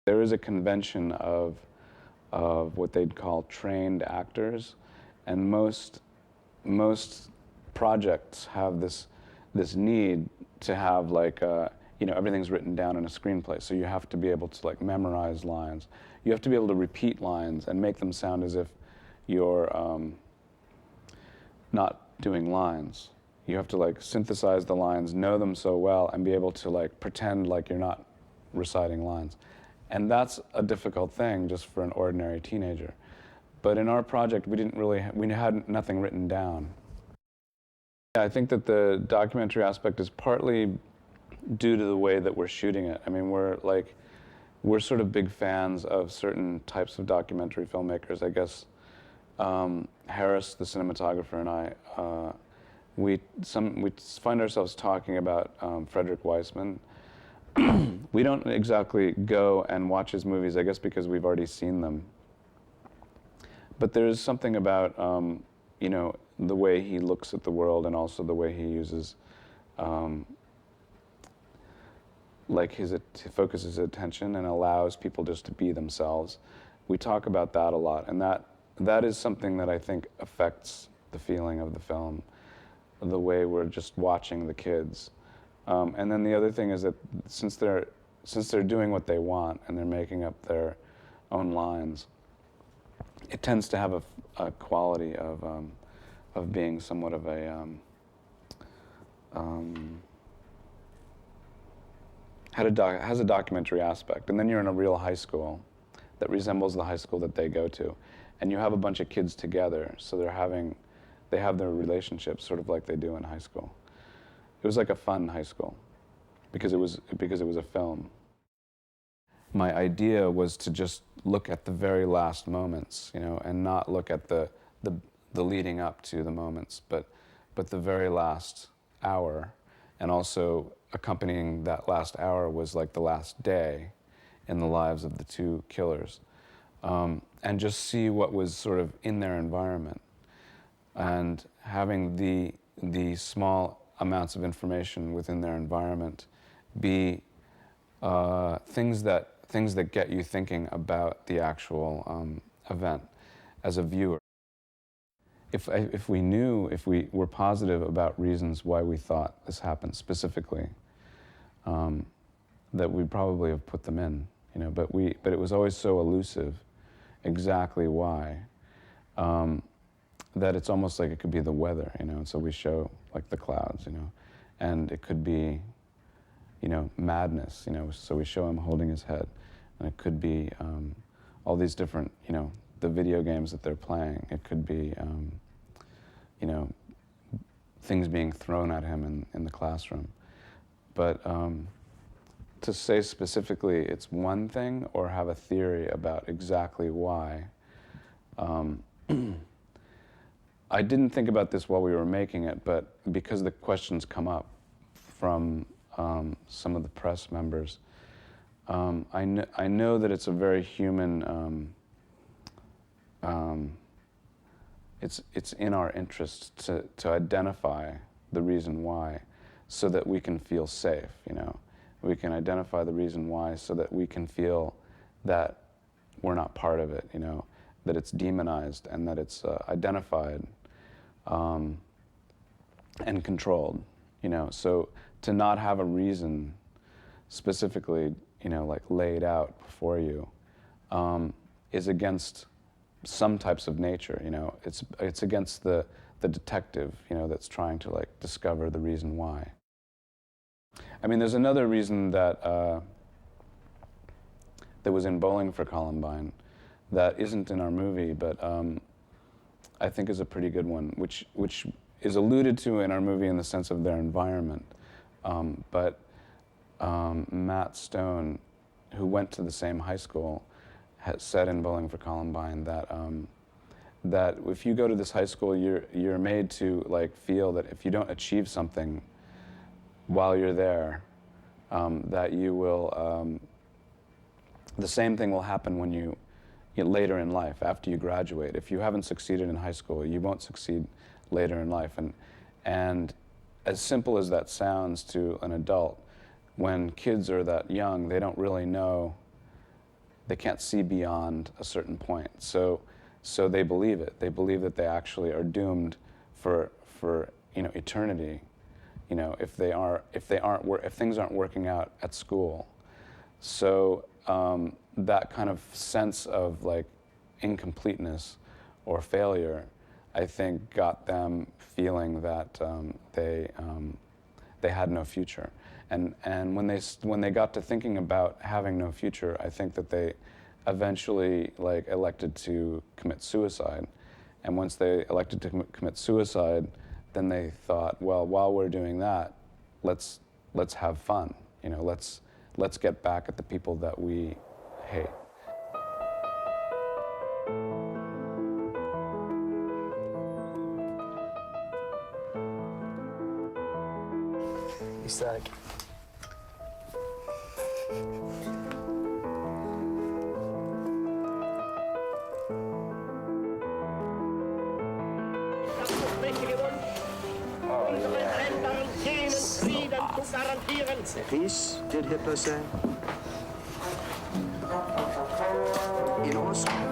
There is a convention of what they'd call trained actors, and most projects have this need to have like everything's written down in a screenplay, so you have to be able to like memorize lines. You have to be able to repeat lines and make them sound as if you're not doing lines. You have to like synthesize the lines, know them so well, and be able to like pretend like you're not reciting lines. And that's a difficult thing just for an ordinary teenager. But in our project, we had nothing written down. Yeah, I think that the documentary aspect is partly due to the way that we're shooting it. I mean, we're sort of big fans of certain types of documentary filmmakers. I guess Harris, the cinematographer, and I, we find ourselves talking about Frederick Weissman. We don't exactly go and watch his movies, I guess because we've already seen them. But there's something about the way he looks at the world, and also the way he uses focuses his attention and allows people just to be themselves. We talk about that a lot, and that is something that I think affects the feeling of the film, the way we're just watching the kids. And then the other thing is that since they're doing what they want and they're making up their own lines, it tends to have a quality of being somewhat of a has a documentary aspect. And then you're in a real high school that resembles the high school that they go to, and you have a bunch of kids together, so they have their relationships sort of like they do in high school. It was like a fun high school because it was a film. My idea was to just look at the very last moments, and not look at the leading up to the moments, but the very last hour, and also accompanying that last hour was like the last day in the lives of the two killers, and just see what was sort of in their environment, and having the small amounts of information within their environment be things that get you thinking about the actual event as a viewer. If we were positive about reasons why we thought this happened specifically, that we'd probably have put them in, but it was always so elusive exactly why, that it's almost like it could be the weather, and so we show like the clouds, and it could be, madness, so we show him holding his head, and it could be all these different, the video games that they're playing. It could be, things being thrown at him in the classroom. But to say specifically it's one thing or have a theory about exactly why, I didn't think about this while we were making it, but because the questions come up from some of the press members, I know that it's a very human, it's in our interest to identify the reason why, so that we can feel safe, We can identify the reason why so that we can feel that we're not part of it, that it's demonized and that it's identified and controlled, So to not have a reason specifically, like laid out before you, is against some types of nature, It's against the detective, that's trying to like discover the reason why. I mean, there's another reason that was in Bowling for Columbine that isn't in our movie, but I think is a pretty good one, which is alluded to in our movie in the sense of their environment. But Matt Stone, who went to the same high school, has said in Bowling for Columbine that that if you go to this high school, you're made to like feel that if you don't achieve something while you're there, that you will, the same thing will happen when you later in life, after you graduate. If you haven't succeeded in high school, you won't succeed later in life. And as simple as that sounds to an adult, when kids are that young, they don't really know they can't see beyond a certain point. So they believe it. They believe that they actually are doomed for eternity. If things aren't working out at school. So that kind of sense of like incompleteness or failure, I think, got them feeling that they had no future. And when they got to thinking about having no future, I think that they eventually like elected to commit suicide. And once they elected to commit suicide, then they thought, well, while we're doing that, let's have fun. Let's get back at the people that we hate. Ecstatic. Peace, did Hitler say? In Austria.